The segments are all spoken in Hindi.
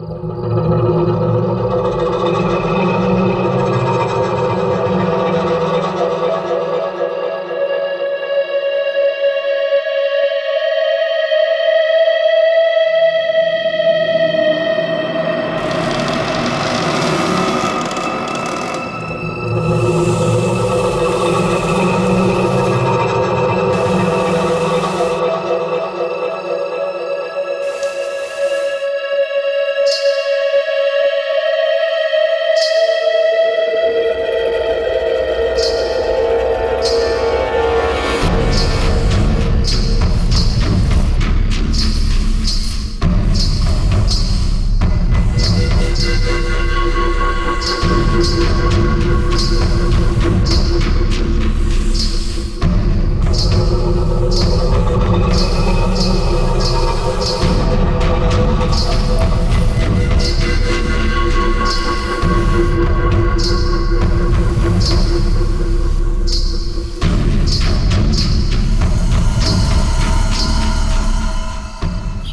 ये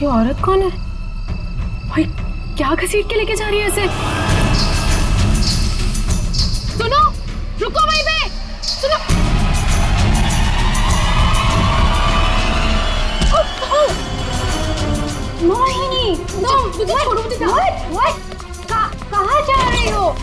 औरत कौन है? भाई क्या घसीट के लेके जा रही है इसे? सुनो, रुको वहीं पे, सुनो। मोहिनी, मुझे छोड़ो, मुझे जाओ। कहाँ जा रही हो?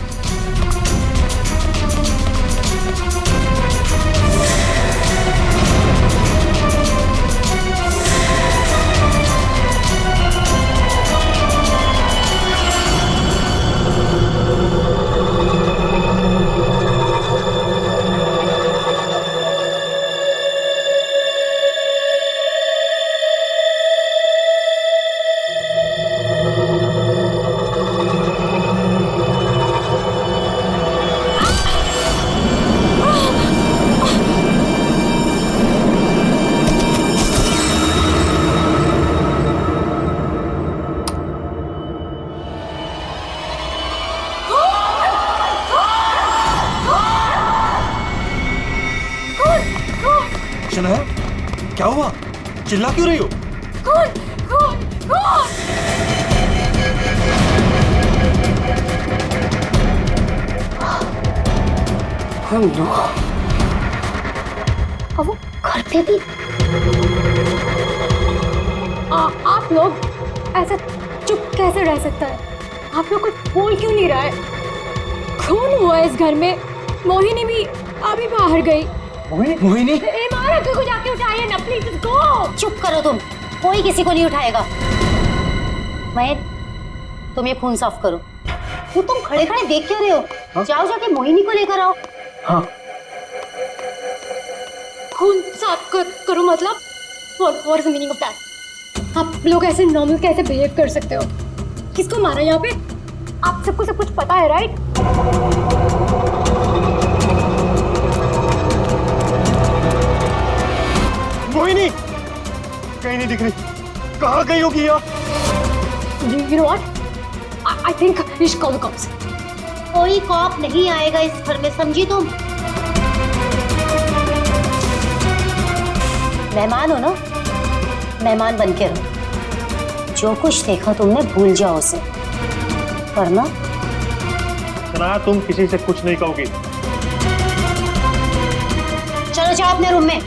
शनाया, क्या हुआ? चिल्ला क्यों रही हो? कौन? कौन? कौन? हम लोग और वो घर पे भी। आप लोग ऐसा चुप कैसे रह सकता है? आप लोग कुछ बोल क्यों नहीं रहा है? खून हुआ इस घर में। मोहिनी भी अभी बाहर गई। मोहिनी? इमारत को जाके उठाइए ना प्लीज, गो। चुप करो तुम, कोई किसी को नहीं उठाएगा। महेश, तुम ये खून साफ करो। वो तुम खड़े खड़े देख क्यों रहे हो? हाँ? जाओ जाके मोहिनी को लेकर आओ। हाँ। खून साफ करो मतलब? What is the meaning of that? आप लोग ऐसे नॉर्मल कैसे बिहेव कर सकते हो? किसको मारा यहाँ पे? आप सबको सब कुछ पता है, राइट? मोहिनी कहीं नहीं दिख रही। कहाँ गई होगी यार? You know what? I think we should call the cops. कोई कॉप नहीं आएगा इस घर में, समझी तुम? मेहमान हो ना, मेहमान बन के रहो। जो कुछ देखा तुमने भूल जाओ उसे, वरना शनाया, तुम किसी से कुछ नहीं कहोगी। चलो जाओ अपने रूम में।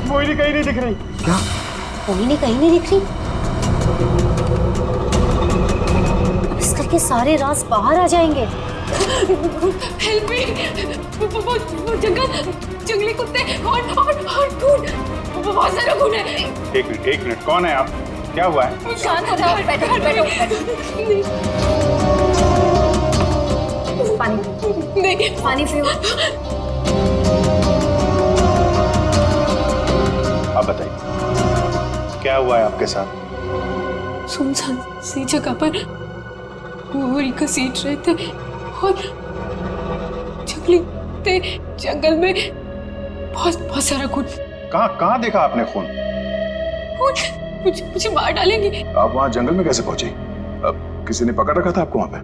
मोहिनी कहीं नहीं दिख रही। क्या? मोहिनी कहीं नहीं दिख रही? अब इस घर के सारे राज बाहर आ जाएंगे। Help me! वो जंगली कुत्ते और खून, बहुत सारा खून है। एक मिनट, कौन है आप? क्या हुआ है? शांत हो जाओ, बैठो। पानी नहीं, पानी पियो। आप बताइए, क्या हुआ है आपके साथ? सुनसान सी जगह पर गोरी घसीट रहे थे और जंगल में बहुत सारा खून। कहाँ देखा आपने खून? मुझे मार डालेंगे। आप वहाँ जंगल में कैसे पहुंची? अब किसी ने पकड़ रखा था आपको वहाँ पे?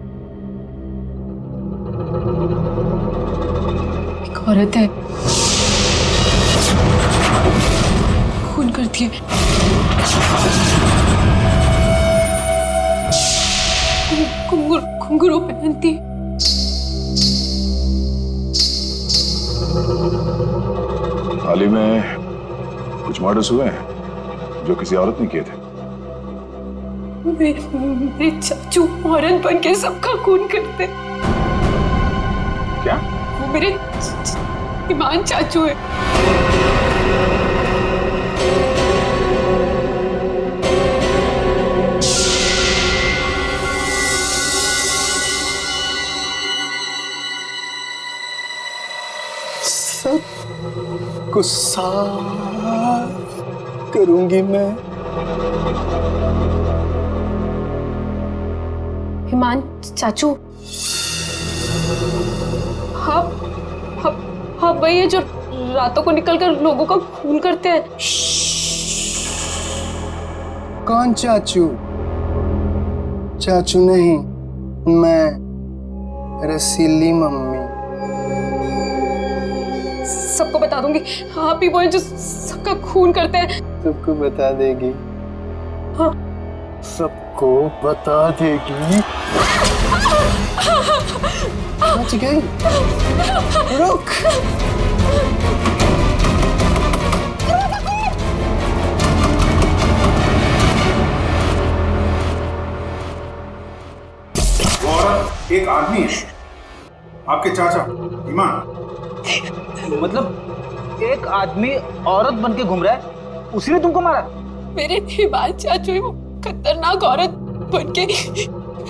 एक औरत है। करती है। घुंघरू पहनती है। हाल ही में कुछ मर्डर्स हुए हैं जो किसी औरत ने किए थे। मेरे चाचू औरत बन के सबका खून करते। क्या? वो मेरे ईमान चाचू है। को साफ करूंगी मैं। ईमान चाचू, हाँ हाँ हाँ, वही है जो रातों को निकलकर लोगों का खून करते हैं। कौन चाचू? चाचू नहीं, मैं रसीली मम्मी। सबको बता दूंगी, आप ही वो हैं जो सबका खून करते हैं। सबको बता देगी? हाँ। सबको बता देगी? बच गई। रुक। औरत एक आदमी है, आपके चाचा ईमान। मतलब एक आदमी औरत बन के घूम रहा है, उसी ने तुमको मारा? मेरे ईमान चाचू ही वो खतरनाक औरत बन के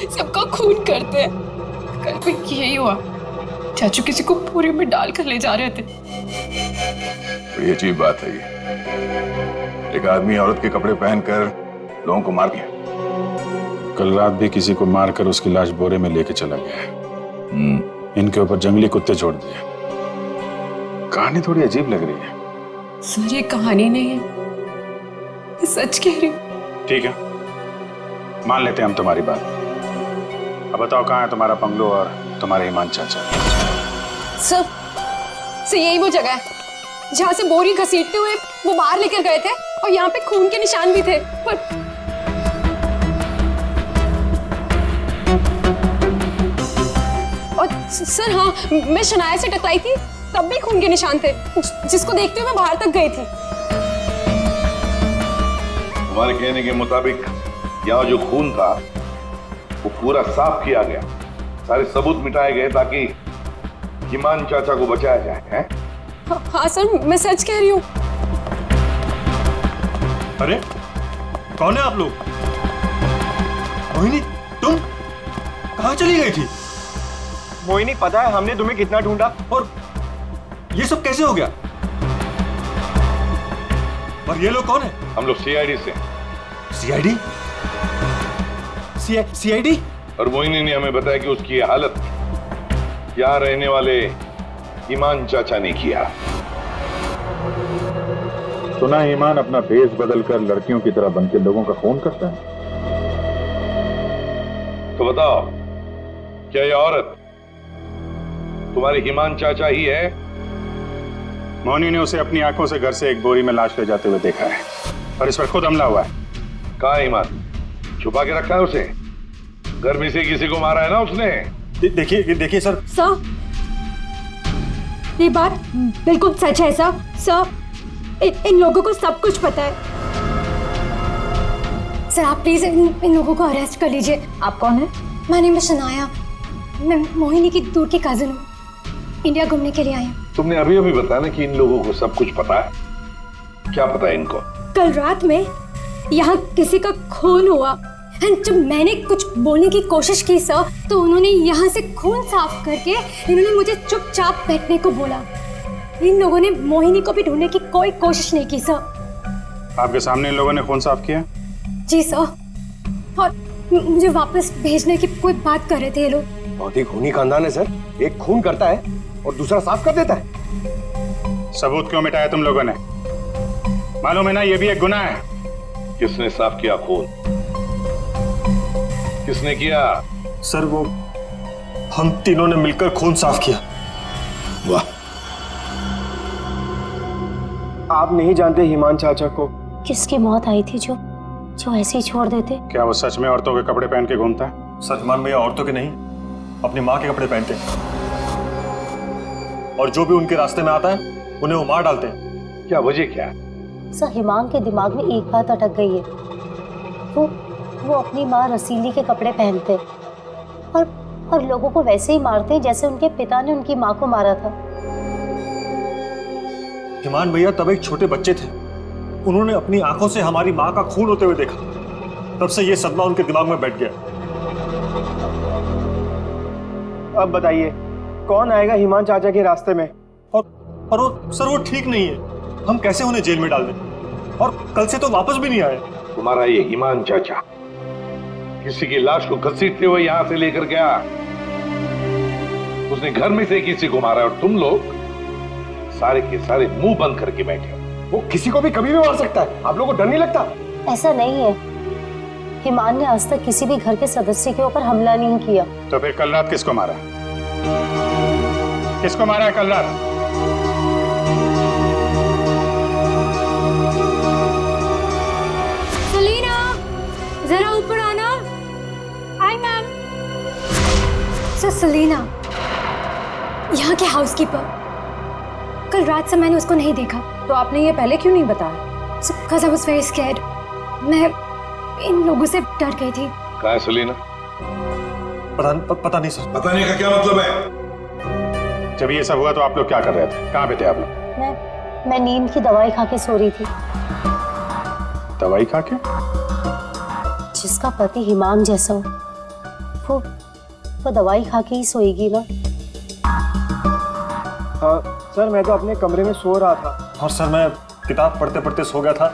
सबका खून करते हैं। कल भी यही हुआ, चाचू किसी को पूरी में डाल कर ले जा रहे थे। बड़ी अजीब बात है ये। एक आदमी औरत के कपड़े पहनकर लोगों को मार दिया। कल रात भी किसी को मारकर उसकी लाश बोरे में लेके चला गया। इनके ऊपर जंगली कुत्ते छोड़ दिए। कहानी थोड़ी अजीब लग रही है। सर ये कहानी नहीं है, मैं सच कह रही हूँ। ठीक है, मान लेते हैं हम तुम्हारी बात। अब बताओ कहाँ है तुम्हारा बंगलो और तुम्हारे ईमान चाचा? सर यही वो जगह है जहाँ से बोरी घसीटते हुए वो बाहर लेकर गए थे, और यहाँ पे खून के निशान भी थे। पर और सर हाँ, मैं शनाया से टकराई थी, तब भी खून के निशान थे, जिसको देखते हुए मैं बाहर तक गई थी। तुम्हारे कहने के मुताबिक यहाँ जो खून था वो पूरा साफ किया गया, सारे सबूत मिटाए गए ताकि ईमान चाचा को बचाया जाए, हैं? हाँ सर, मैं सच कह रही हूँ। अरे कौन है आप लोग? मोहिनी, तुम कहाँ चली गई थी? मोहिनी, पता है हमने तुम्हें कितना ढूंढा, और ये सब कैसे हो गया? और ये लोग कौन है? हम लोग सीआईडी से। सीआईडी? सीआईडी? और मोहिनी ने हमें बताया कि उसकी ये हालत यहाँ रहने वाले ईमान चाचा ने किया। सुना ईमान अपना भेष बदलकर लड़कियों की तरह बनकर लोगों का खून करता है। तो बताओ, क्या ये औरत तुम्हारे ईमान चाचा ही है? मोहनी ने उसे अपनी आंखों से घर से एक बोरी में लाश ले जाते हुए देखा है, और इस पर खुद हमला हुआ है। कहाँ है ईमान? छुपा के रखा है उसे? घर में से किसी को मारा है ना उसने? देखिए सर। सर ये बात बिल्कुल सच है सर। सर इन लोगों को सब कुछ पता है। सर आप प्लीज इन लोगों को अरेस्ट कर लीजिए। आप कौन है? माय नेम इज शनाया, मैं मोहिनी की दूर की कजिन हूँ, इंडिया घूमने के लिए आई हूँ। तुमने अभी अभी बताया ना कि इन लोगों को सब कुछ पता है। क्या पता है इनको? कल रात में यहाँ किसी का खून हुआ, जब मैंने कुछ बोलने की कोशिश की सर, तो उन्होंने यहाँ से खून साफ करके इन्होंने मुझे चुपचाप बैठने को बोला। इन लोगों ने मोहिनी को भी ढूंढने की कोई कोशिश नहीं की सर। आपके सामने इन लोगों ने खून साफ किया? जी सर, और मुझे वापस भेजने की कोई बात कर रहे थे ये लोग। बहुत ही खूनी खानदान है सर। एक खून करता है और दूसरा साफ कर देता है। सबूत क्यों मिटाया तुम लोगों ने? मालूम है ना ये भी एक गुनाह है। किसने साफ किया खून? किसने किया? सर वो हम तीनों ने मिलकर खून साफ किया। वाह, आप नहीं जानते ईमान चाचा को, किसकी मौत आई थी जो जो ऐसे ही छोड़ देते? क्या वो सच में औरतों के कपड़े पहन के घूमता है? सचमान भैया औरतों के नहीं, अपनी माँ के कपड़े पहनते हैं, और जो भी उनके रास्ते में आता है उन्हें वो मार डालते हैं। क्या वजह क्या है? सर, हिमांग के दिमाग में एक बात अटक गई है। वो अपनी माँ रसीली के कपड़े पहनते और लोगों को वैसे ही मारते जैसे उनके पिता ने उनकी माँ को मारा था। हिमान भैया तब एक छोटे बच्चे थे, उन्होंने अपनी आंखों से हमारी माँ का खून होते हुए देखा, तब से ये सदमा उनके दिमाग में बैठ गया। अब बताइए कौन आएगा हिमान चाचा के रास्ते में? और वो सर वो ठीक नहीं है, हम कैसे उन्हें जेल में डाल दें? और कल से तो वापस भी नहीं आए। तुम्हारा ये ईमान चाचा किसी की लाश को घसीटते हुए यहां से लेकर गया, उसने घर में से किसी को मारा, और तुम लोग सारे के सारे मुंह बंद करके बैठे हो। वो किसी को भी कभी भी मार सकता है, आप लोगों को डर नहीं लगता? ऐसा नहीं है, हिमान ने आज तक किसी भी घर के सदस्य के ऊपर हमला नहीं किया। तो फिर कल रात किसको मारा? किसको मारा है कल रात? सलीना, जरा ऊपर आना। आई मैम। सर सलीना, यहाँ के हाउसकीपर, कल रात से मैंने उसको नहीं देखा। तो आपने ये पहले क्यों नहीं बताया? Because I was very scared. मैं इन लोगों से डर गई थी। कहाँ है सलीना? पता नहीं सर। बताने का क्या मतलब है? जब ये सब हुआ तो आप लोग क्या कर रहे थे? कहाँ पे थे आप लोग? मैं नींद की दवाई खा के सो रही थी। दवाई खा के? जिसका पति हिमांग जैसा हो, वो दवाई खा के ही सोएगी ना। हाँ सर, मैं तो अपने कमरे में सो रहा था। और सर मैं किताब पढ़ते पढ़ते सो गया था,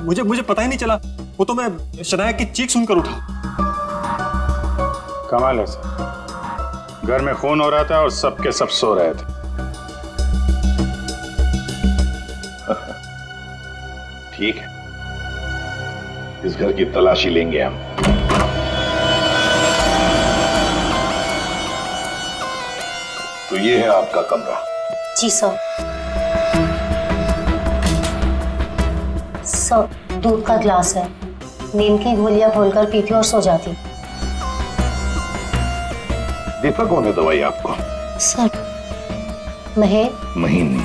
मुझे पता ही नहीं चला, वो तो मैं शनाया की चीख सुनकर उठा। कमाल है सर, घर में खून हो रहा था और सबके सब सो रहे थे। ठीक है, इस घर की तलाशी लेंगे हम। तो ये है आपका कमरा। जी सर। सर, दूध का ग्लास है, नींद की गोलियां खोलकर पीती और सो जाती। देता कौन है दवाई आपको? सर, महेश। महीने।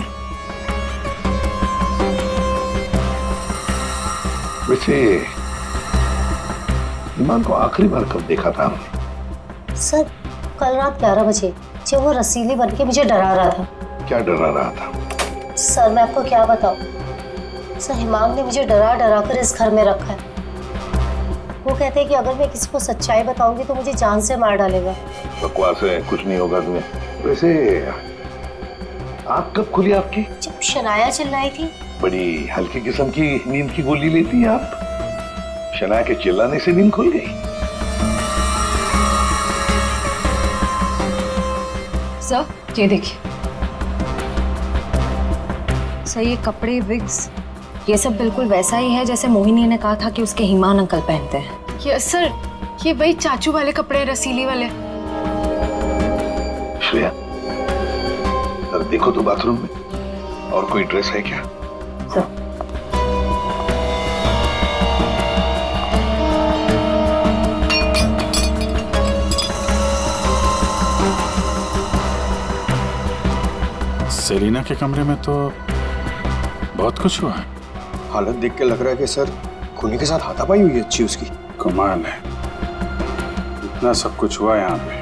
वैसे ईमान को आखिरी बार कब देखा था हमने? सर, कल रात 11 बजे, जब वो रसीली बन के मुझे डरा रहा था। क्या डरा रहा था? सर, मैं आपको क्या बताऊं? सर, हिमांग ने मुझे डरा डरा कर इस घर में रखा है। वो कहते हैं कि अगर मैं किसी को सच्चाई बताऊंगी तो मुझे जान से मार डालेगा। बकवास है, कुछ नहीं होगा तुम्हें। वैसे आँख कब खुली आपकी? जब शनाया चिल्लाई थी। बड़ी हल्की किस्म की नींद की गोली लेती हैं आप। शनाया के चिल्लाने से नींद खुल गई? सर, ये देखिए सर, ये कपड़े, विग्स, ये सब बिल्कुल वैसा ही है जैसे मोहिनी ने कहा था कि उसके हिमान अंकल पहनते हैं। यस सर, ये वही चाचू वाले कपड़े, रसीली वाले। श्रेया, सर देखो तो बाथरूम में और कोई ड्रेस है क्या? सर, सेलिना के कमरे में तो बहुत कुछ हुआ है। हालत देख के लग रहा है कि सर खूनी के साथ हाथापाई हुई अच्छी उसकी। कमाल है, इतना सब कुछ हुआ यहाँ पे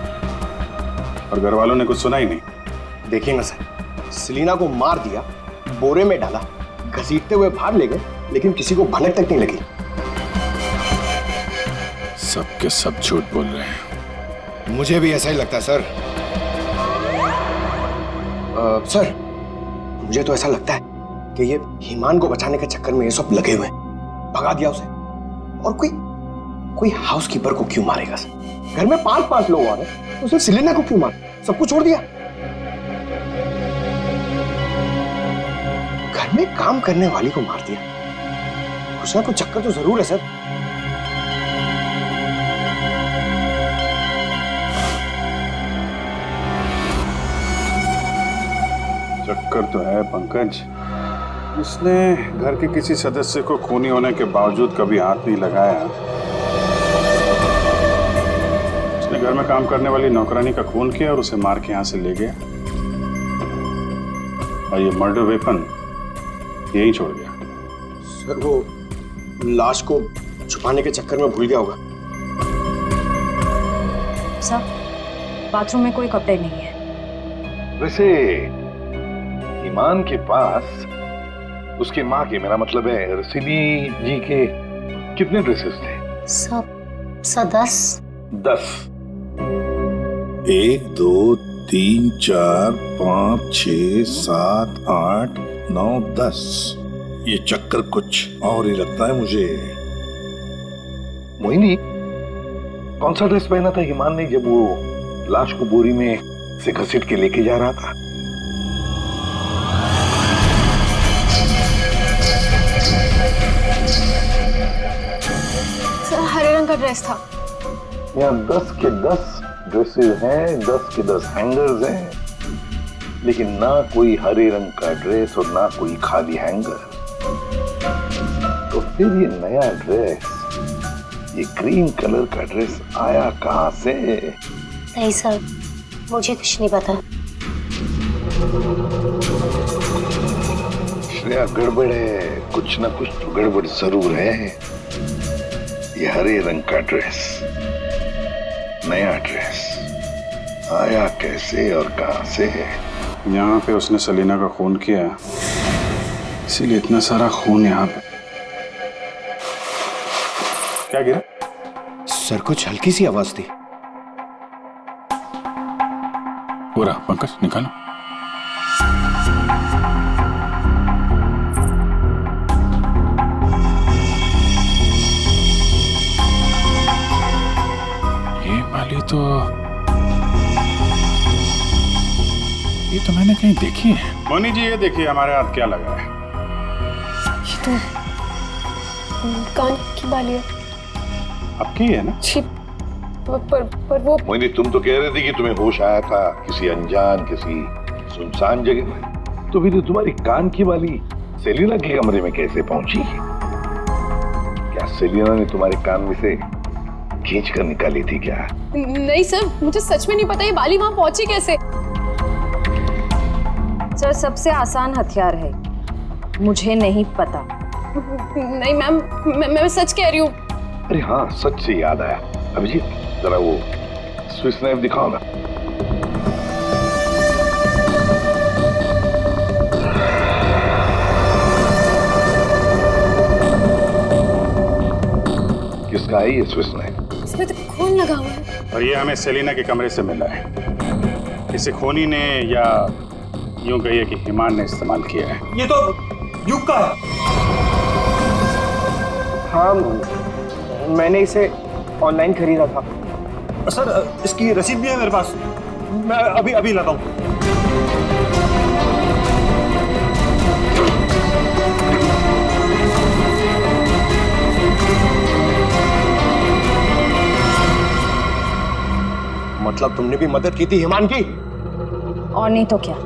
और घर वालों ने कुछ सुना ही नहीं। देखिए ना सर, सेलिना को मार दिया, बोरे में डाला, घसीटते हुए बाहर ले गए, लेकिन किसी को भनक तक नहीं लगी। सबके सब झूठ बोल रहे हैं। मुझे भी ऐसा ही लगता है सर। सर, मुझे तो ऐसा लगता है कि ये हिमान को बचाने के चक्कर में ये सब लगे हुए हैं। भगा दिया उसे, और कोई हाउसकीपर को क्यों मारेगा सर? घर में 5-5 लोग आ रहे हैं, तो सिर्फ सेलिना को क्यों मार? सब कुछ छोड़ दिया। घर में काम करने वाली को मार दिया। कुछ ना कुछ चक्कर तो जरूर है सर। चक्कर तो है पंकज, इसने घर के किसी सदस्य को खूनी होने के बावजूद कभी हाथ नहीं लगाया। उसने घर में काम करने वाली नौकरानी का खून किया और उसे मार के यहां से ले गया, और ये मर्डर वेपन यहीं छोड़ गया। सर वो लाश को छुपाने के चक्कर में भूल गया होगा। सर बाथरूम में कोई कपड़े नहीं है। वैसे ईमान के पास उसकी माँ के, मेरा मतलब है रसीली जी के, कितने ड्रेसेस थे? सब 10। 10। 1 2 3 4 5 6 7 8 9 10। ये चक्कर कुछ और ही लगता है मुझे। मोहिनी, कौन सा ड्रेस पहना था ईमान ने जब वो लाश को बोरी में से घसीट के लेके जा रहा था? सर हरे रंग का ड्रेस था। यहाँ 10 के 10 ड्रेसेस हैं, 10 के 10 हैंगर्स हैं, लेकिन ना कोई हरे रंग का ड्रेस और ना कोई खाली हैंगर। तो फिर ये नया ड्रेस, ये ग्रीन कलर का ड्रेस आया कहां से? नहीं सर, मुझे कुछ नहीं पता। श्रेया, गड़बड़ है, कुछ ना कुछ तो गड़बड़ जरूर है। ये हरे रंग का ड्रेस, नया ड्रेस आया कैसे और कहां से? यहाँ पे उसने सलीना का खून किया, इसीलिए इतना सारा खून यहाँ पे। क्या गिरा? सर कुछ हल्की सी आवाज थी। पूरा पंकज निकालो। ये वाली तो मैंने कहीं देखी है। मोनी जी, ये देखिए हमारे हाथ क्या लगा है। ये तो कान की बाली है। आपकी है ना? छी, पर वो मोहिनी, तुम तो कह रहे थे कि तुम्हें होश आया था किसी अनजान, किसी सुनसान जगह में, तो फिर तुम्हारी कान की बाली सेलिना के कमरे में कैसे पहुंची? क्या सेलिना ने तुम्हारे कान में से खींच कर निकाली थी क्या? नहीं सर, मुझे सच में नहीं पता ये बाली वहां पहुंची कैसे। सर सबसे आसान हथियार है, मुझे नहीं पता। नहीं मैम, मैं सच कह रही हूँ। अरे हाँ, सच से याद आया, अभिजीत जरा वो स्विस नाइफ दिखाओ ना। किसका है ये स्विस नाइफ? इसमें तो खून लगा हुआ है। और ये हमें सेलिना के कमरे से मिला है। इसे खूनी ने, या यूं कहिए कि ईमान ने इस्तेमाल किया है। ये तो युग का है। हाँ, मैंने इसे ऑनलाइन खरीदा था। सर इसकी रसीद भी है मेरे पास, मैं अभी लाता हूँ। मतलब तुमने भी मदद की थी ईमान की? और नहीं तो क्या,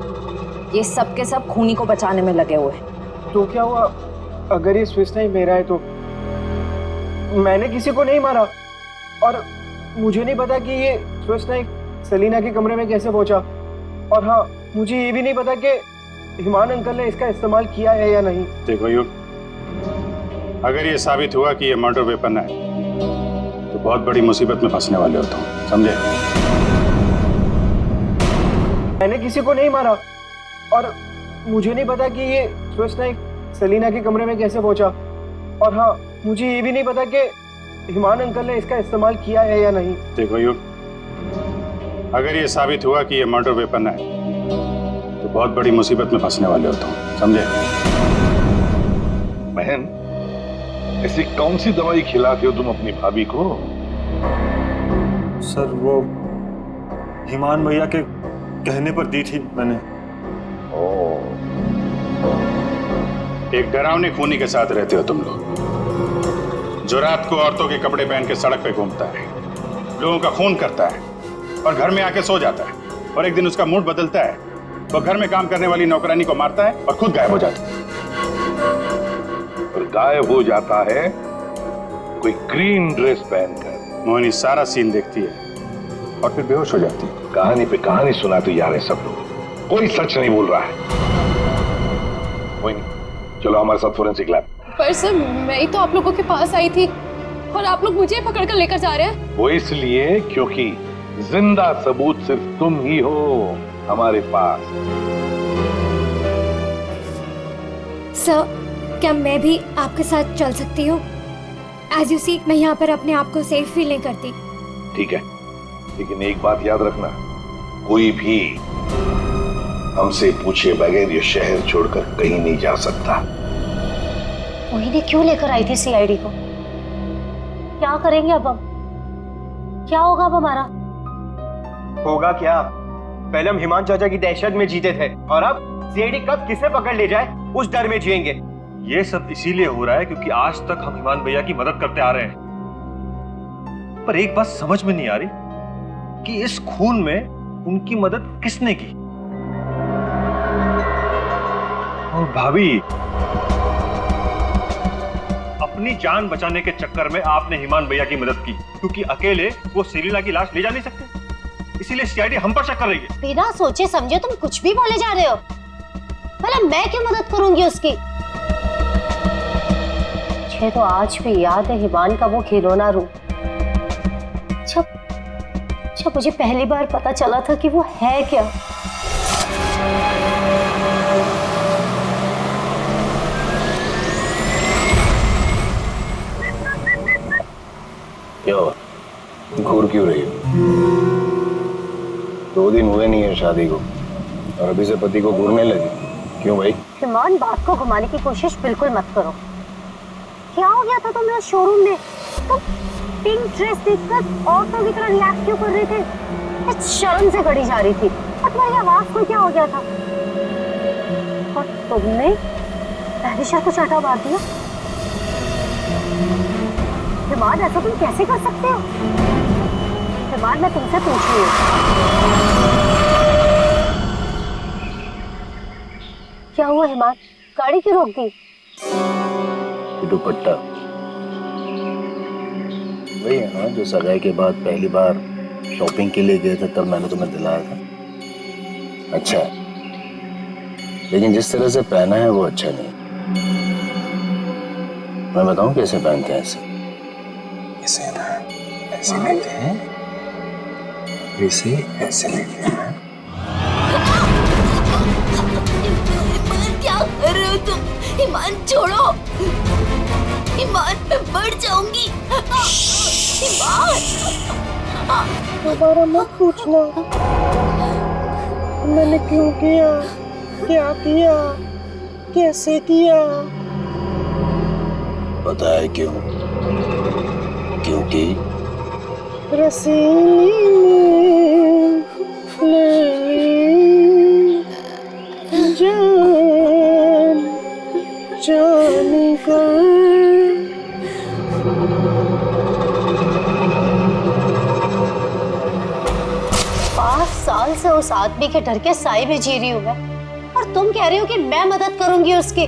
ये सब के सब खूनी को बचाने में लगे हुए हैं। तो क्या हुआ अगर ये स्विस नाइफ मेरा है? तो मैंने किसी को नहीं मारा, और मुझे नहीं पता कि ये स्विस नाइफ सलीना के कमरे में कैसे पहुंचा। और हाँ, मुझे ये भी नहीं पता कि ईमान अंकल ने इसका इस्तेमाल किया है या नहीं। देखो युग, अगर ये साबित हुआ कि ये मर्डर वेपन है तो बहुत बड़ी मुसीबत में फंसने वाले हो तुम, समझे? मैंने किसी को नहीं मारा, और मुझे नहीं पता कि ये स्विस नाइफ सलीना के कमरे में कैसे पहुंचा। और हाँ, मुझे ये भी नहीं पता कि ईमान अंकल ने इसका इस्तेमाल किया है या नहीं। देखो युग, अगर ये साबित हुआ कि ये मर्डर वेपन है तो बहुत बड़ी मुसीबत में फंसने वाले हो तुम, समझे? बहन, ऐसी कौन सी दवाई खिलाते हो तुम अपनी भाभी को? सर वो ईमान भैया के कहने पर दी थी मैंने। एक डरावने खूनी के साथ रहते हो तुम लोग, जो रात को औरतों के कपड़े पहन के सड़क पे घूमता है, लोगों का खून करता है और घर में आके सो जाता है, और एक दिन उसका मूड बदलता है, वो घर में काम करने वाली नौकरानी को मारता है और खुद गायब हो जाता है। गायब हो जाता है कोई ग्रीन ड्रेस पहनकर। मोहिनी सारा सीन देखती है और फिर बेहोश हो जाती है। कहानी पे कहानी सुनाते जा रहे हैं सब लोग, कोई सच नहीं बोल रहा है। मोहिनी चलो हमारे साथ फोरेंसिक लैब। पर सर मैं ही तो आप लोगों के पास आई थी और आप लोग मुझे पकड़ कर लेकर जा रहे हैं। वो इसलिए क्योंकि जिंदा सबूत सिर्फ तुम ही हो हमारे पास। सर क्या मैं भी आपके साथ चल सकती हूँ? एज यू सी मैं यहाँ पर अपने आप को सेफ फील नहीं करती। ठीक है, लेकिन एक बात याद रखना, कोई भी हमसे पूछे बगैर ये शहर छोड़कर कहीं नहीं जा सकता। मोहिनी क्यों लेकर आई थी सीआईडी को? क्या करेंगे अब हम? क्या होगा अब हमारा? होगा क्या? पहले हम हिमान चाचा की दहशत में जीते थे और अब सीआईडी कब किसे पकड़ ले जाए उस डर में जिएंगे। ये सब इसीलिए हो रहा है क्योंकि आज तक हम हिमान भैया की मदद करते आ रहे हैं। पर एक बात समझ में नहीं आ रही कि इस खून में उनकी मदद किसने की। और भाभी, अपनी जान बचाने के चक्कर में आपने हिमान भैया की मदद की क्योंकि अकेले वो सेलिना की लाश ले जा नहीं सकते, इसीलिए सीआईडी हम पर शक कर रही है। बिना सोचे समझे तुम कुछ भी बोले जा रहे हो। भला मैं क्यों मदद करूंगी उसकी? मुझे तो आज भी याद है हिमान का वो खिलौना रूम। जब मुझे पहली बार पता चला था कि वो है क्या। क्या हुआ? घूर क्यों रही हो? 2 दिन हुए नहीं है शादी को और अभी से पति को घूरने लगी। क्यों भाई? हिमान, बात को घुमाने की कोशिश बिल्कुल मत करो। क्या हो गया था तुम्हें शोरूम में? तुम पिंक ड्रेस देखकर औरतों की तरह रिएक्ट क्यों कर रहे थे? शर्म से गड़ी जा रही थी और तुम्हारी आवाज को क्या हो गया था? और तुमने पहले शर्त को चाटा मार दिया। हिमान, ऐसा तुम कैसे कर सकते हो? हिमान, मैं तुमसे पूछ रही हूँ, क्या हुआ हिमान? गाड़ी क्यों रोक दी? दुपट्टा वही है ना जो सगाई के बाद पहली बार शॉपिंग के लिए गए थे, तब मैंने तुम्हें दिलाया था। अच्छा, लेकिन जिस तरह से पहना है वो अच्छा नहीं। मैं बताऊं कैसे पहनते हैं इसे? इसे ना ऐसे लेते हैं, इसे ऐसे लेते हैं। क्या कर रहे हो तुम? हिमान छोड़ो। हिमान, मैं मर जाऊंगी। हिमान, दोबारा मत पूछना मैंने क्यों किया, क्या किया, कैसे किया। पता है क्यों? क्योंकि रसीली जान जान कर। 5 साल से उस आदमी के डर के साए में जी रही हूँ मैं, और तुम कह रहे हो कि मैं मदद करूंगी उसकी।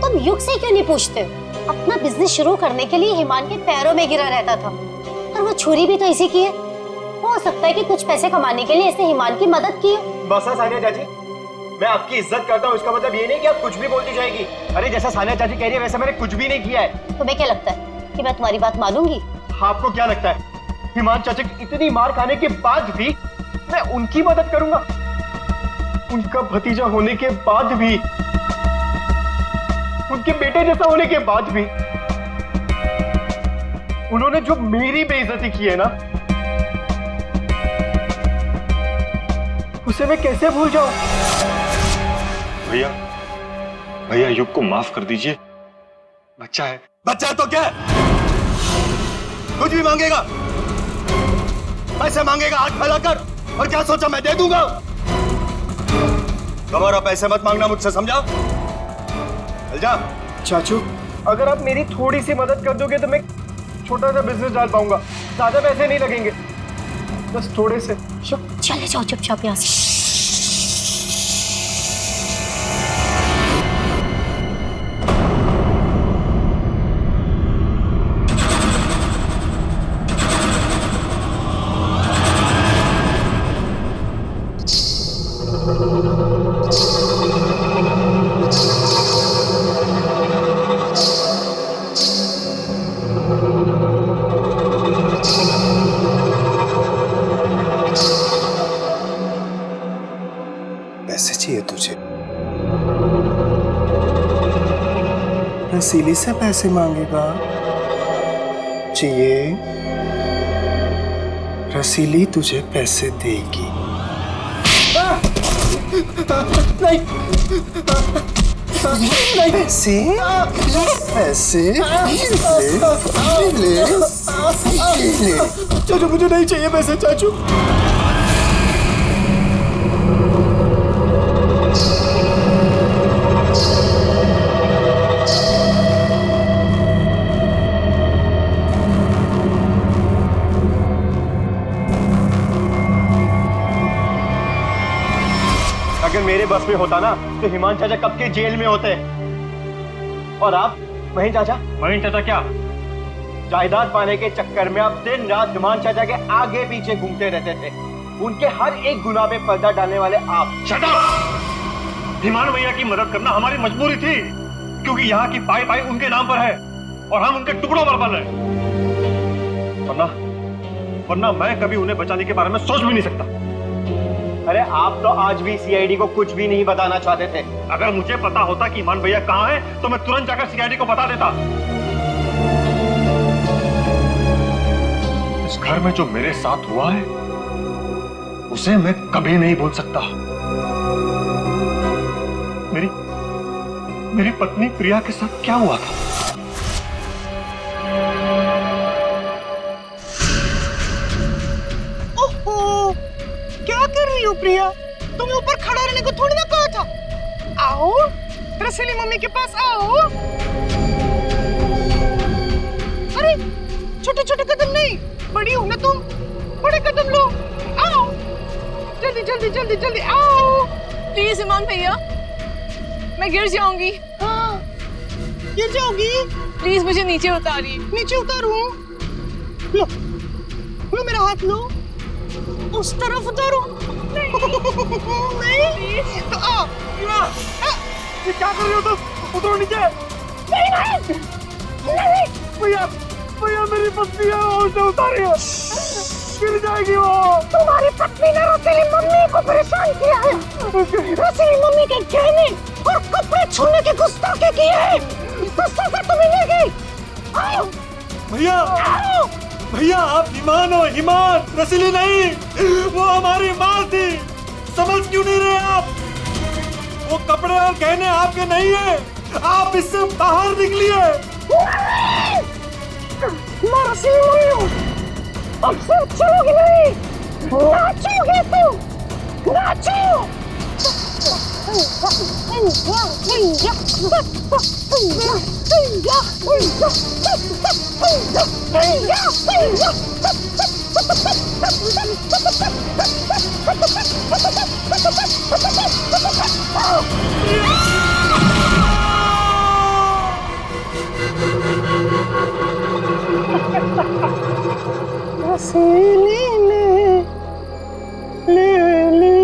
तुम युग से क्यों नहीं पूछते? अपना बिजनेस शुरू करने के लिए हिमान के पैरों में गिरा रहता था और वो छुरी भी तो इसी की है। हो सकता है कि कुछ पैसे कमाने के लिए इसने हिमान की मदद की हो। बस है सानिया चाची, मैं आपकी इज्जत करता हूँ, इसका मतलब ये नहीं कि आप कुछ भी बोलती जाएगी। अरे जैसा सानिया चाची कह रही है वैसा मैंने कुछ भी नहीं किया है। तुम्हें क्या लगता है कि मैं तुम्हारी बात मानूंगी? आपको क्या लगता है हिमान चाचा की इतनी मार खाने के बाद भी मैं उनकी मदद करूंगा? उनका भतीजा होने के बाद भी, उनके बेटे जैसा होने के बाद भी उन्होंने जो मेरी बेइज्जती की है ना, उसे मैं कैसे भूल जाऊं? भैया, भैया युग को माफ कर दीजिए, बच्चा है। बच्चा तो क्या, कुछ भी मांगेगा, पैसे मांगेगा हाथ फैलाकर, और क्या सोचा मैं दे दूंगा? दोबारा पैसे मत मांगना मुझसे, समझा? चल जा। चाचू, अगर आप मेरी थोड़ी सी मदद कर दोगे तो मैं छोटा सा बिजनेस डाल पाऊंगा, ज्यादा पैसे नहीं लगेंगे, बस थोड़े से। चले जाओ चुपचाप यहाँ से। रसीली से पैसे मांगेगा? चाहिए? रसीली तुझे पैसे देगी। नहीं, पैसे, पैसे, ले, चाचू मुझे नहीं चाहिए पैसे चाचू। अगर मेरे बस में होता ना तो हिमान चाचा कब के जेल में होते। और आप महीन चाचा? महीन चाचा क्या? जायदाद पाने के चक्कर में आप दिन रात हिमान चाचा के आगे पीछे घूमते रहते थे। उनके हर एक गुनाह पे पर्दा डालने वाले आप। Shut up! हिमान भैया की मदद करना हमारी मजबूरी थी, क्योंकि यहाँ की पाई पाई उनके नाम पर है और हम उनके टुकड़ों पर पल रहे। वरना मैं कभी उन्हें बचाने के बारे में सोच भी नहीं सकता। अरे आप तो आज भी सीआईडी को कुछ भी नहीं बताना चाहते थे। अगर मुझे पता होता कि ईमान भैया कहाँ है तो मैं तुरंत जाकर सीआईडी को बता देता। इस घर में जो मेरे साथ हुआ है उसे मैं कभी नहीं भूल सकता। मेरी पत्नी प्रिया के साथ क्या हुआ था? क्या कर रही हो प्रिया? तुम्हें ऊपर खड़ा रहने को थोड़ी ना कहा था। आओ रसीली मम्मी के पास आओ। अरे छोटे छोटे कदम नहीं, बड़ी हो ना तुम, बड़े कदम लो। आओ जल्दी जल्दी जल्दी जल्दी आओ। प्लीज ईमान भैया, मैं गिर जाऊंगी। हाँ गिर जाओगी? प्लीज मुझे नीचे उतारिए। नीचे उतारूं? लो लो मेरा हाथ लो, उस तरफ उतारो। नहीं तो आओ। ये क्या कर रहे हो तुम? उतरो नीचे। नहीं भैया भैया मेरी पत्नी है, उसे उतारिए, गिर जाएगी वो। तुम्हारी पत्नी ने रसीली मम्मी को परेशान किया है। रसीली मम्मी के गहने और कपड़े छूने के गुस्ताखी किए हैं, तो सजा तो मिलेगी। आओ भैया, भैया आप ईमान हो, ईमान, रसीली नहीं। वो हमारी माँ थी, समझ क्यों नहीं रहे आप? वो कपड़े और गहने आपके नहीं है, आप इससे बाहर निकलिए। मैं रसीली मम्मी हूँ, अब से चलोगी नहीं, नाचोगे तुम, नाचो। रसीली ने ले ली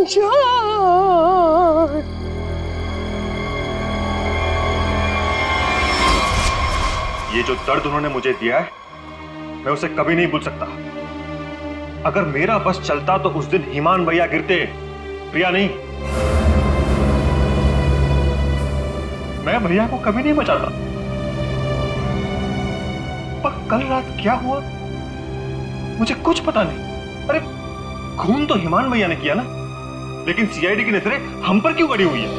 जान। ये जो दर्द उन्होंने मुझे दिया है मैं उसे कभी नहीं भूल सकता। अगर मेरा बस चलता तो उस दिन ईमान भैया गिरते, प्रिया नहीं। मैं भैया को कभी नहीं बचाता। पर कल रात क्या हुआ मुझे कुछ पता नहीं। अरे खून तो ईमान भैया ने किया ना, लेकिन सीआईडी की नजरें हम पर क्यों गड़ी हुई है?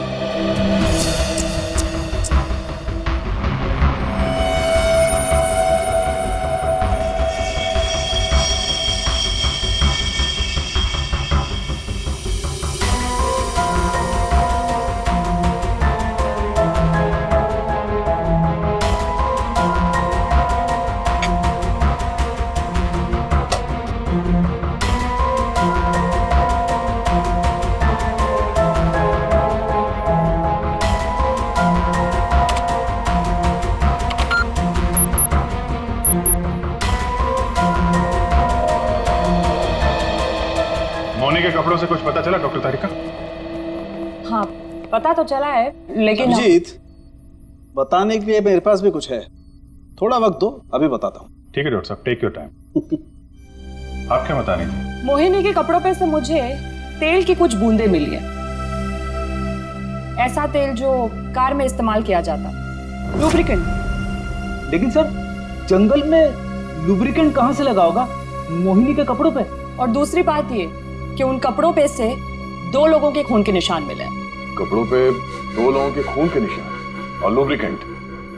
मोनी के कपड़ों से कुछ पता चला डॉक्टर तारिका? हाँ पता तो चला है, लेकिन अभिजीत, बताने के लिए मेरे पास भी कुछ है, थोड़ा वक्त दो, अभी बताता हूँ। ठीक है डॉक्टर साहब, टेक योर टाइम। आप क्या बता रही थी? मोहिनी के कपड़ों पे से मुझे तेल की कुछ बूंदें मिली है। ऐसा तेल जो कार में इस्तेमाल किया जाता, लुब्रिकेंट। लेकिन सर जंगल में लुब्रिकेंट कहाँ से लगा होगा? मोहिनी के कपड़ों पे। और दूसरी बात ये कि उन कपड़ों पे से 2 लोगों के खून के निशान मिले। कपड़ों पे 2 लोगों के खून के निशान और लुब्रिकेंट।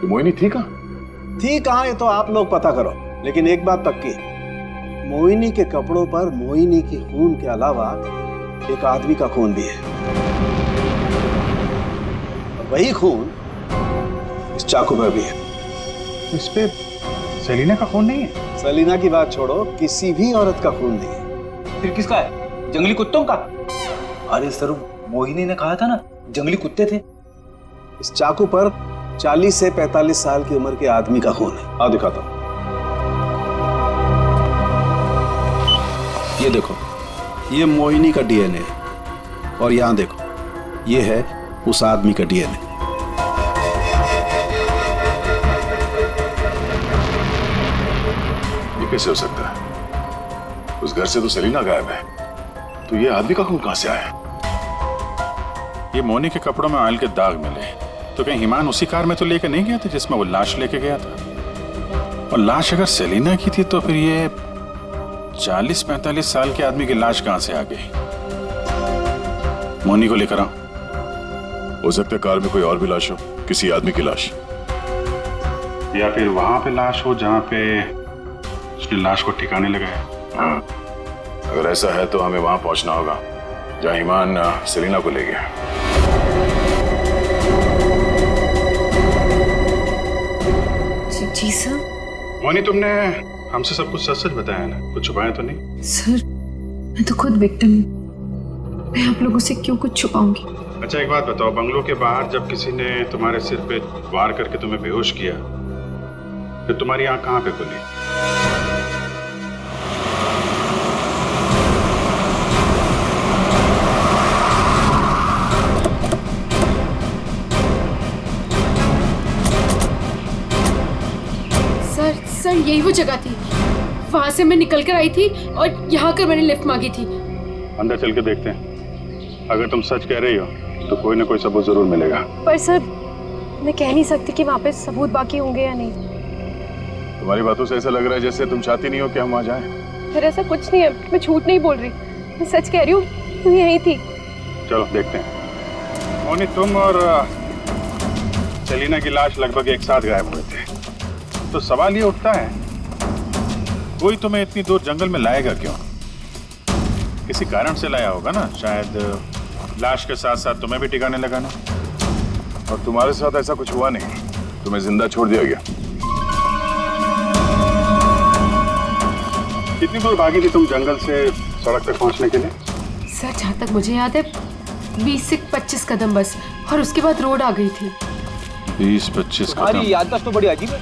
तो मोहिनी थी कहाँ? थी कहाँ ये तो आप लोग पता करो, लेकिन एक बात पक्की है, मोहिनी के कपड़ों पर मोहिनी के खून के अलावा एक आदमी का खून भी है। वही खून इस चाकू पर भी है। इस पे सेलिना का खून नहीं है? सेलिना की बात छोड़ो, किसी भी औरत का खून नहीं है। फिर किसका है? जंगली कुत्तों का? अरे सर मोहिनी ने कहा था ना जंगली कुत्ते थे। इस चाकू पर 40 से 45 साल की उम्र के आदमी का खून है। आओ दिखाता हूं। ये देखो, ये मोहिनी का डीएनए है और यहां देखो, ये है उस आदमी का डीएनए। ये कैसे हो सकता है? उस घर से तो सेलिना गायब है, तो ये आदमी का खून कहां से आया? ये मोनी के कपड़ों में ऑयल के दाग मिले, तो कहीं हिमान उसी कार में तो लेके नहीं गया था जिसमें वो लाश लेके गया था? और लाश अगर सेलिना की थी तो फिर ये 40-45 साल के आदमी की लाश कहां से आ गई? मोनी को लेकर आओ। हो सकता है कार में कोई और भी लाश हो, किसी आदमी की लाश, या फिर वहां पे लाश हो जहां पे उसने लाश को ठिकाने लगाया। हाँ, अगर ऐसा है तो हमें वहां पहुंचना होगा जहां ईमान सेलिना को ले गया। जी सर। मोनी तुमने हमसे सब कुछ सच सच बताया ना, कुछ छुपाया तो नहीं? सर मैं तो खुद विक्टिम हूँ, मैं आप लोगों से क्यों कुछ छुपाऊंगी? अच्छा एक बात बताओ, बंगलों के बाहर जब किसी ने तुम्हारे सिर पे वार करके तुम्हें बेहोश किया, फिर तुम्हारी आंख कहाँ पे खुली? सर यही वो जगह थी, वहां से मैं निकल कर आई थी और यहाँ कर मैंने लिफ्ट मांगी थी। अंदर चल के देखते हैं, अगर तुम सच कह रही हो तो कोई ना कोई सबूत जरूर मिलेगा। पर सर मैं कह नहीं सकती कि वहाँ पे सबूत बाकी होंगे या नहीं। तुम्हारी बातों से ऐसा लग रहा है जैसे तुम चाहती नहीं हो कि हम वहां जाएं। सर ऐसा कुछ नहीं है, मैं झूठ नहीं बोल रही, मैं सच कह रही हूँ, तुम यही थी। चलो देखते हैं। मोनी तुम और सेलिना की लाश लगभग एक साथ गायब हुए थे, तो सवाल ये उठता है कोई तुम्हें इतनी दूर जंगल में लाएगा क्यों? किसी कारण से लाया होगा ना, शायद लाश के साथ साथ तुम्हें भी ठिकाने लगाना। और तुम्हारे साथ ऐसा कुछ हुआ नहीं, तुम्हें जिंदा छोड़ दिया गया। कितनी दूर भागी थी तुम जंगल से सड़क तक पहुंचने के लिए? सर जहाँ तक मुझे याद है 20 से 25 कदम बस, और उसके बाद रोड आ गई थी। 20-25 कदम। तुम्हारी याददाश्त तो बड़ी अजीब है,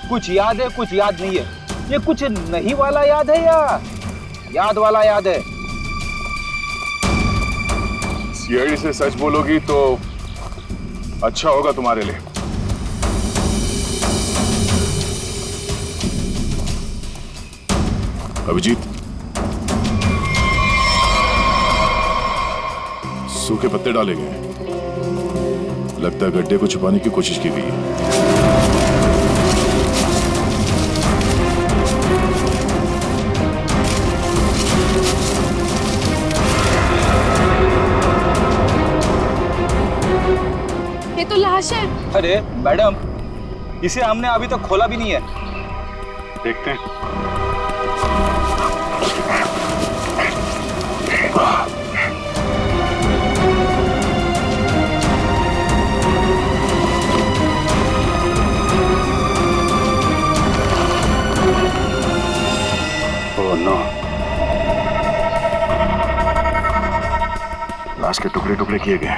कुछ याद है कुछ याद नहीं है। ये कुछ नहीं वाला याद है या याद वाला याद है? सीआईडी से सच बोलोगी तो अच्छा होगा तुम्हारे लिए। अभिजीत, सूखे पत्ते डाले गए, लगता है गड्ढे को छुपाने की कोशिश की गई है। ये तो लाश है। अरे मैडम, इसे हमने अभी तक खोला भी नहीं है। देखते हैं। ओह नो, लाश के टुकड़े टुकड़े किए गए।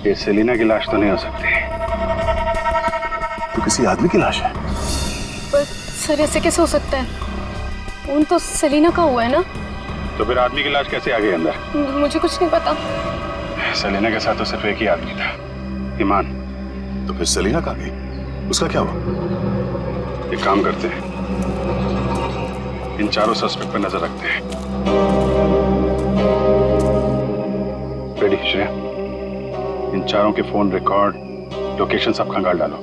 ये सेलिना की लाश तो नहीं हो सकती, तो किसी आदमी की लाश है। पर सर ऐसे कैसे हो सकता है? खून तो सेलिना का हुआ है ना? तो फिर आदमी की लाश कैसे आ गई अंदर? मुझे कुछ नहीं पता। सेलिना के साथ तो सिर्फ एक ही आदमी था, ईमान। तो फिर सेलिना कहाँ गई? उसका क्या हुआ? एक काम करते हैं, इन चारों सस्पेक्ट पर नजर रखते हैं। रेडी श्रेया? इन चारों के फोन रिकॉर्ड, लोकेशन सब खंगाल डालो।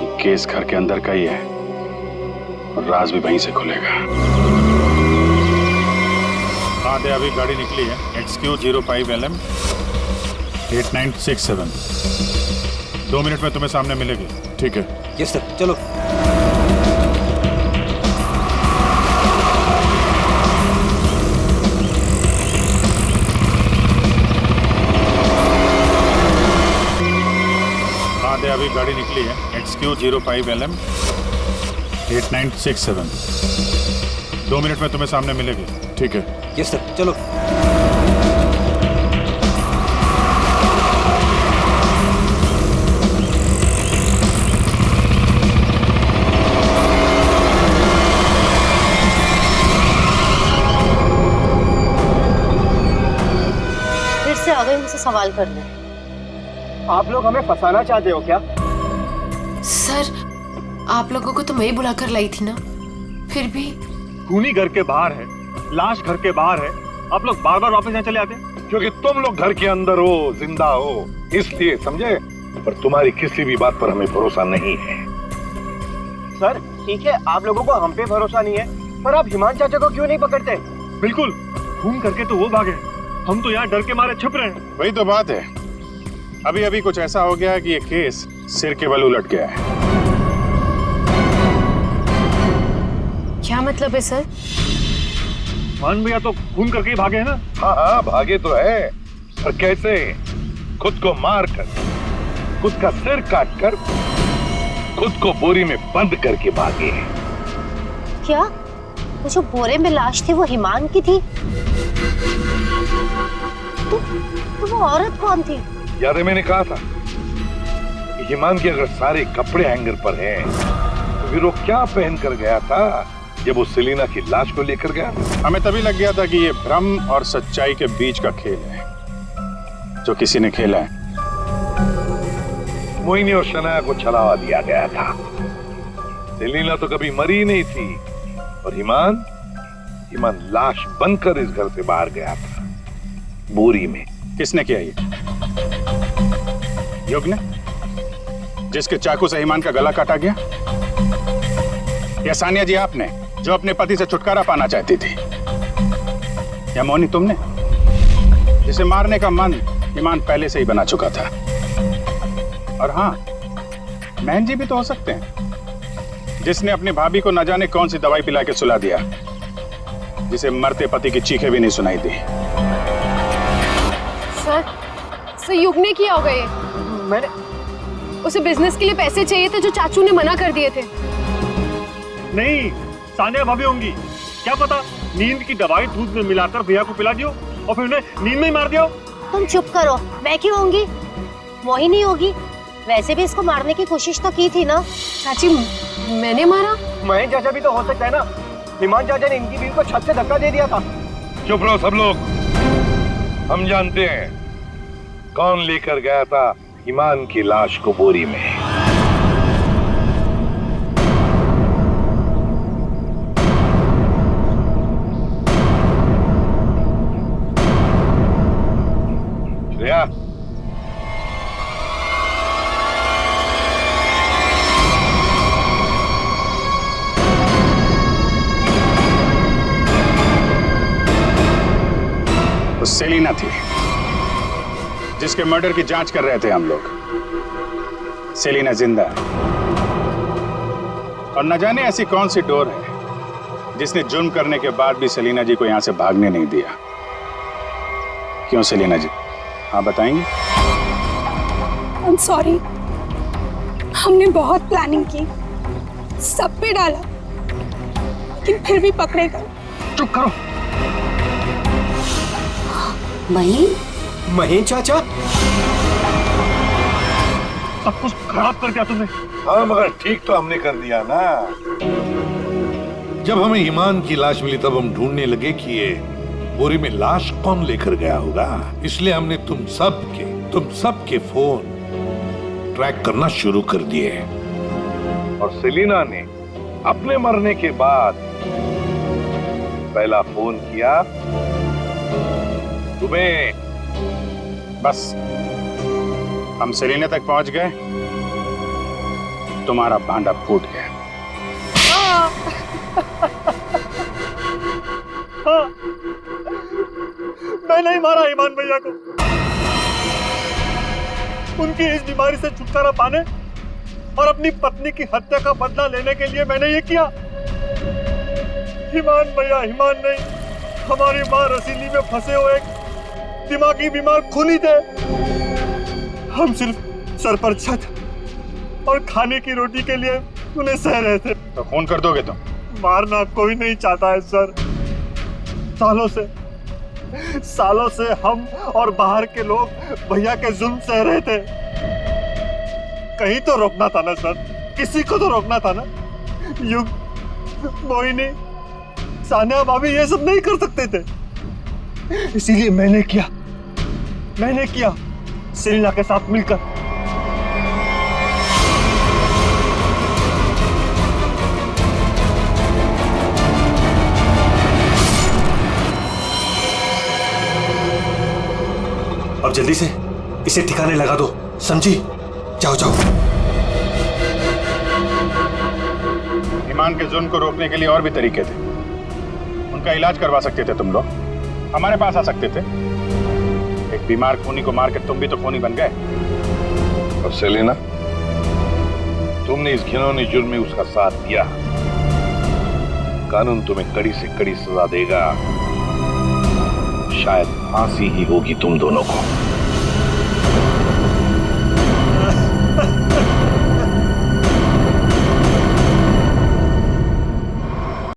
ये केस घर के अंदर का ही है और राज भी वहीं से खुलेगा। हाँ दे, अभी गाड़ी निकली है XQ05LM 8967। 2 मिनट में तुम्हें सामने मिलेगी। ठीक है। यस सर, चलो। हाँ दे, अभी गाड़ी निकली है XQ05LM 8967। 2 मिनट में तुम्हें सामने मिलेगी। ठीक है। यस सर, चलो। फिर से आ गए मुझसे सवाल करने। आप लोग हमें फंसाना चाहते हो क्या? सर, आप लोगों को तो मैं ही बुलाकर लाई थी ना, फिर भी। खूनी घर के बाहर है, लाश घर के बाहर है, आप लोग बार बार वापस यहाँ चले आते हैं। क्योंकि तुम लोग घर के अंदर हो, जिंदा हो, इसलिए, समझे? पर तुम्हारी किसी भी बात पर हमें भरोसा नहीं है। सर ठीक है, आप लोगों को हम पे भरोसा नहीं है, पर आप हिमान चाचा को क्यों नहीं पकड़ते? बिल्कुल, खून करके तो वो भागे, हम तो यहाँ डर के मारे छुप रहे हैं। वही तो बात है। अभी अभी कुछ ऐसा हो गया कि ये केस सिर के बल उलट गया है। क्या मतलब है सर? मान भैया तो खून करके ही भागे हैं ना? हाँ हाँ, भागे तो है, पर कैसे? खुद को मार कर, खुद का सिर काट कर, खुद को बोरी में बंद करके भागे। क्या वो जो बोरे में लाश थी वो हिमान की थी? तो वो औरत कौन थी? याद है मैंने कहा था कि हिमान के अगर सारे कपड़े हैंगर पर हैं, तो फिर वो क्या पहन कर गया था जब वो सेलिना की लाश को लेकर गया? हमें तभी लग गया था कि ये भ्रम और सच्चाई के बीच का खेल है जो किसी ने खेला है। मोहिनी और शनाया को छलावा दिया गया था। सेलिना तो कभी मरी नहीं थी, और हिमान लाश बनकर इस घर से बाहर गया था, बोरी में। किसने किया ये? युग ने, जिसके चाकू से हिमान का गला काटा गया? या सानिया जी आपने, जो अपने पति से छुटकारा पाना चाहती थी? या मोहिनी तुमने, जिसे मारने का मन हिमान पहले से ही बना चुका था? और हाँ, महन जी भी तो हो सकते हैं, जिसने अपनी भाभी को न जाने कौन सी दवाई पिला के सुला दिया, जिसे मरते पति की चीखें भी नहीं सुनाई दी। सर युग ने किया होगा ये। मैंने उसे बिजनेस के लिए पैसे चाहिए थे जो चाचू ने मना कर दिए थे। नहीं, सानिया भाभी होंगी। क्या पता नींद की दवाई दूध में मिलाकर भैया को पिला दियो और फिर उन्हें नींद में ही मार दियो। तुम चुप करो, मैं क्यों होंगी? मोहिनी होगी। वैसे भी इसको मारने की कोशिश तो की थी ना। चाची, मैंने मारा? महेश चाचा भी तो हो सकता है ना। हिमान चाचा ने इनकी बीवी को छत से धक्का दे दिया था। चुप रहो सब लोग, हम जानते हैं कौन लेकर गया था हिमान की लाश को बोरी में। श्रेया, वो सेलिना थी जिसके मर्डर की जांच कर रहे थे हम लोग। सेलिना जिंदा है, और न जाने ऐसी कौन सी डोर है जिसने जुर्म करने के बाद भी सेलिना जी को यहां से भागने नहीं दिया। क्यों सेलिना जी, आप बताएंगे? I'm sorry, हमने बहुत प्लानिंग की, सब पे डाला, लेकिन फिर भी पकड़े गए। चुप करो। महेश चाचा, सब कुछ खराब कर दिया तुमने। हाँ, मगर ठीक तो हमने कर दिया ना। जब हमें ईमान की लाश मिली तब हम ढूंढने लगे कि ये बोरी में लाश कौन लेकर गया होगा। इसलिए हमने तुम सबके फोन ट्रैक करना शुरू कर दिए। और सेलिना ने अपने मरने के बाद पहला फोन किया तुम्हें, बस हम सेलिना तक पहुंच गए, तुम्हारा भांडा फूट गया। हाँ, मैं नहीं मारा ईमान भैया को। उनकी इस बीमारी से छुटकारा पाने और अपनी पत्नी की हत्या का बदला लेने के लिए मैंने ये किया। ईमान भैया ईमान नहीं, हमारी माँ रसीली में फंसे हुए एक दिमागी बीमार खूनी थे। हम सिर्फ सर पर छत और खाने की रोटी के लिए उन्हें सह रहे थे। तो खून कर दोगे तुम? मारना कोई नहीं चाहता है सर। सालों से हम और बाहर के लोग भैया के जुल्म सह रहे थे। कहीं तो रोकना था ना सर, किसी को तो रोकना था ना। युग, मोहिनी, सानिया भाभी ये सब नहीं कर सकते थे, इसीलिए मैंने किया सेलिना के साथ मिलकर। अब जल्दी से इसे ठिकाने लगा दो, समझी? जाओ जाओ। ईमान के जुल्म को रोकने के लिए और भी तरीके थे। उनका इलाज करवा सकते थे तुम लोग, हमारे पास आ सकते थे। एक बीमार खूनी को मार के तुम भी तो खूनी बन गए। और सेलिना, तुमने इस घिनौने जुर्म में उसका साथ दिया। कानून तुम्हें कड़ी से कड़ी सजा देगा, शायद फांसी ही होगी तुम दोनों को।